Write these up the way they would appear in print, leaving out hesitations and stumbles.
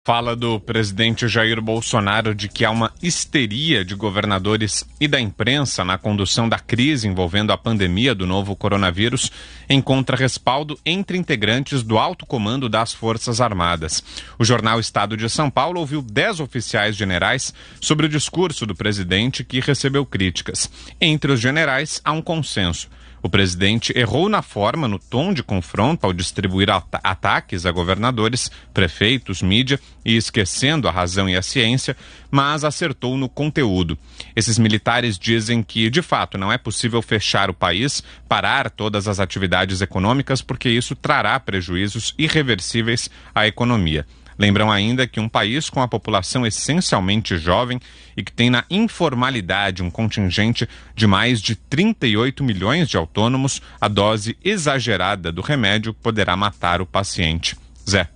Fala do presidente Jair Bolsonaro de que há uma histeria de governadores e da imprensa na condução da crise envolvendo a pandemia do novo coronavírus encontra respaldo entre integrantes do alto comando das Forças Armadas. O jornal Estado de São Paulo ouviu 10 oficiais generais sobre o discurso do presidente que recebeu críticas. Entre os generais há um consenso. O presidente errou na forma, no tom de confronto ao distribuir ataques a governadores, prefeitos, mídia e esquecendo a razão e a ciência, mas acertou no conteúdo. Esses militares dizem que, de fato, não é possível fechar o país, parar todas as atividades econômicas, porque isso trará prejuízos irreversíveis à economia. Lembram ainda que um país com a população essencialmente jovem e que tem na informalidade um contingente de mais de 38 milhões de autônomos, a dose exagerada do remédio poderá matar o paciente. Zé.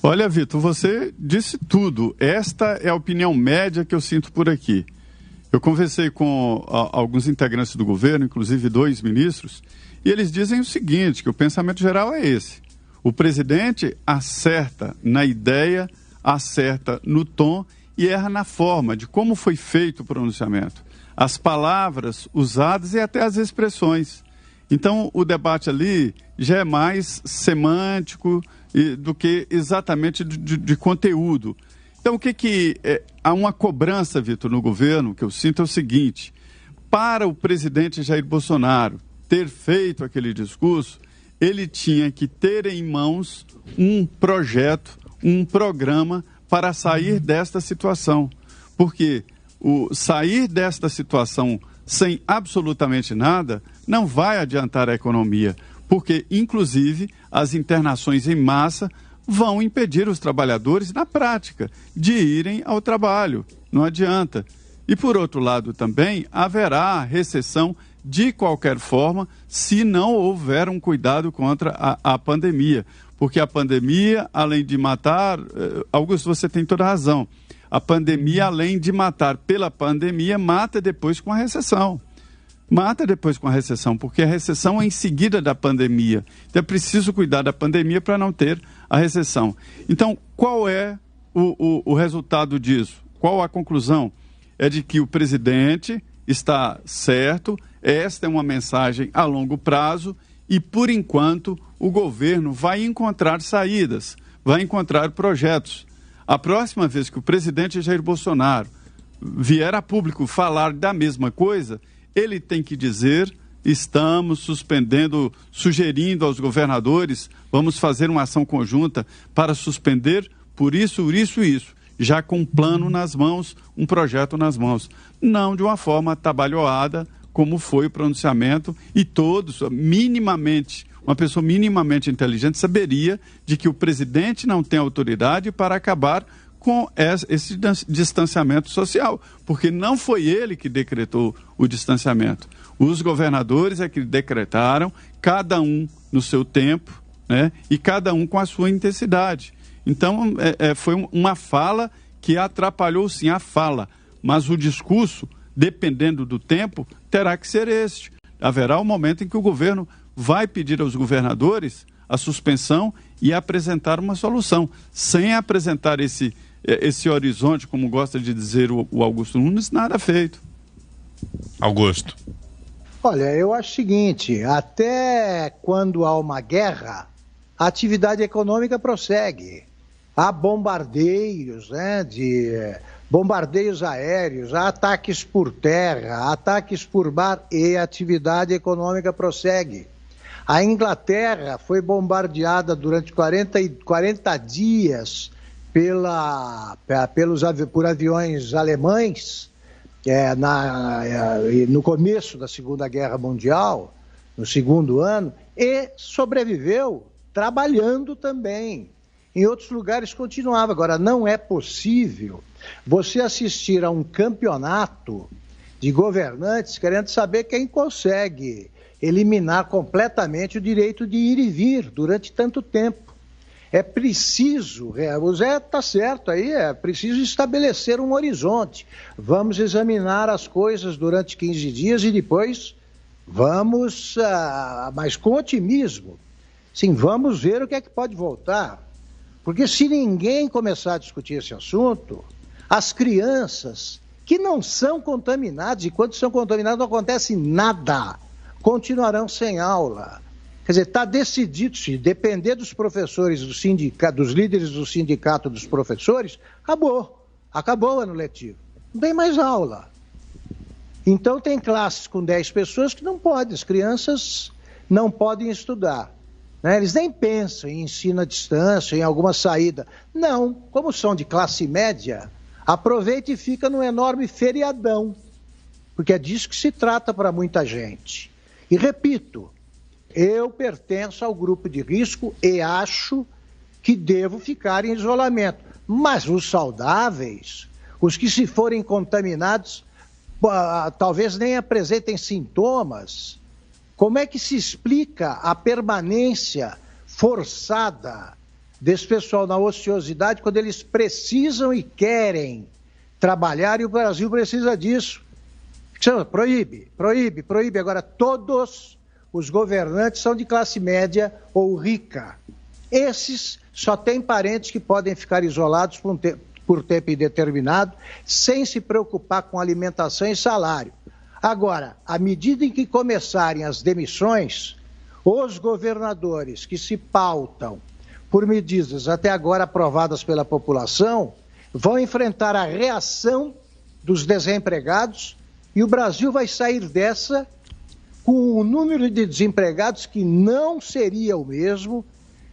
Olha, Vitor, você disse tudo. Esta é a opinião média que eu sinto por aqui. Eu conversei com alguns integrantes do governo, inclusive 2 ministros, e eles dizem o seguinte, que o pensamento geral é esse. O presidente acerta na ideia, acerta no tom e erra na forma de como foi feito o pronunciamento. As palavras usadas e até as expressões. Então, o debate ali já é mais semântico do que exatamente de conteúdo. Então, há uma cobrança, Vitor, no governo, que eu sinto é o seguinte, para o presidente Jair Bolsonaro ter feito aquele discurso, ele tinha que ter em mãos um projeto, um programa para sair desta situação. Porque sair desta situação sem absolutamente nada não vai adiantar a economia. Porque, inclusive, as internações em massa vão impedir os trabalhadores, na prática, de irem ao trabalho. Não adianta. E, por outro lado, também haverá recessão de qualquer forma, se não houver um cuidado contra a pandemia. Porque a pandemia, além de matar... Augusto, você tem toda a razão. A pandemia, além de matar pela pandemia, mata depois com a recessão. Mata depois com a recessão, porque a recessão é em seguida da pandemia. Então é preciso cuidar da pandemia para não ter a recessão. Então, qual é o resultado disso? Qual a conclusão? É de que o presidente está certo, esta é uma mensagem a longo prazo e, por enquanto, o governo vai encontrar saídas, vai encontrar projetos. A próxima vez que o presidente Jair Bolsonaro vier a público falar da mesma coisa, ele tem que dizer, estamos suspendendo, sugerindo aos governadores, vamos fazer uma ação conjunta para suspender por isso, já com um plano nas mãos, um projeto nas mãos. Não de uma forma atabalhoada, como foi o pronunciamento, e todos, minimamente, uma pessoa minimamente inteligente saberia de que o presidente não tem autoridade para acabar com esse distanciamento social, porque não foi ele que decretou o distanciamento. Os governadores é que decretaram, cada um no seu tempo, né, e cada um com a sua intensidade. Então, foi uma fala que atrapalhou, sim, a fala, mas o discurso, dependendo do tempo, terá que ser este. Haverá um momento em que o governo vai pedir aos governadores a suspensão e apresentar uma solução. Sem apresentar esse horizonte, como gosta de dizer o Augusto Nunes, nada feito. Augusto. Olha, eu acho o seguinte, até quando há uma guerra, a atividade econômica prossegue. Há bombardeios, bombardeios aéreos, há ataques por terra, ataques por mar e a atividade econômica prossegue. A Inglaterra foi bombardeada durante 40 dias por aviões alemães no começo da Segunda Guerra Mundial, no segundo ano, e sobreviveu trabalhando também. Em outros lugares continuava. Agora, não é possível você assistir a um campeonato de governantes querendo saber quem consegue eliminar completamente o direito de ir e vir durante tanto tempo. É preciso, o Zé está certo aí, é preciso estabelecer um horizonte. Vamos examinar as coisas durante 15 dias e depois vamos, mas com otimismo, Sim, vamos ver o que é que pode voltar. Porque se ninguém começar a discutir esse assunto, as crianças que não são contaminadas, e quando são contaminadas não acontece nada, continuarão sem aula. Quer dizer, está decidido, se depender dos professores, dos líderes do sindicato dos professores, acabou o ano letivo, não tem mais aula. Então tem classes com 10 pessoas que não podem, as crianças não podem estudar. Né? Eles nem pensam em ensino à distância, em alguma saída. Não, como são de classe média, aproveita e fica num enorme feriadão, porque é disso que se trata para muita gente. E repito, eu pertenço ao grupo de risco e acho que devo ficar em isolamento. Mas os saudáveis, os que se forem contaminados, talvez nem apresentem sintomas. Como é que se explica a permanência forçada desse pessoal na ociosidade quando eles precisam e querem trabalhar e o Brasil precisa disso? Proíbe. Agora, todos os governantes são de classe média ou rica. Esses só têm parentes que podem ficar isolados por tempo indeterminado, sem se preocupar com alimentação e salário. Agora, à medida em que começarem as demissões, os governadores que se pautam por medidas até agora aprovadas pela população vão enfrentar a reação dos desempregados e o Brasil vai sair dessa com um número de desempregados que não seria o mesmo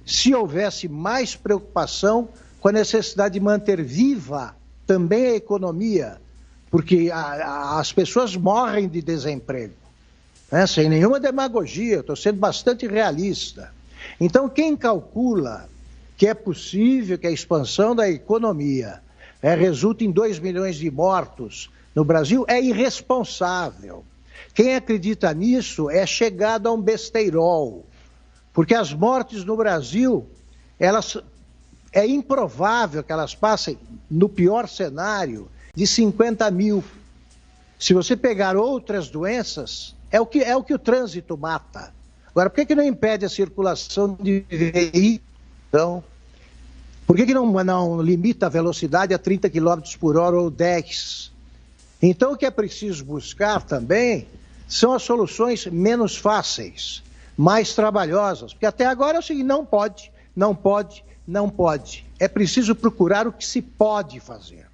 se houvesse mais preocupação com a necessidade de manter viva também a economia, porque as pessoas morrem de desemprego, né? Sem nenhuma demagogia, estou sendo bastante realista. Então, quem calcula que é possível que a expansão da economia resulte em 2 milhões de mortos no Brasil é irresponsável. Quem acredita nisso é chegado a um besteirol, porque as mortes no Brasil, é improvável que elas passem, no pior cenário, de 50 mil. Se você pegar outras doenças, é o que o trânsito mata. Agora, por que não impede a circulação de veículos? Então, por que não limita a velocidade a 30 km por hora ou 10? Então, o que é preciso buscar também são as soluções menos fáceis, mais trabalhosas, porque até agora é o seguinte, não pode. É preciso procurar o que se pode fazer.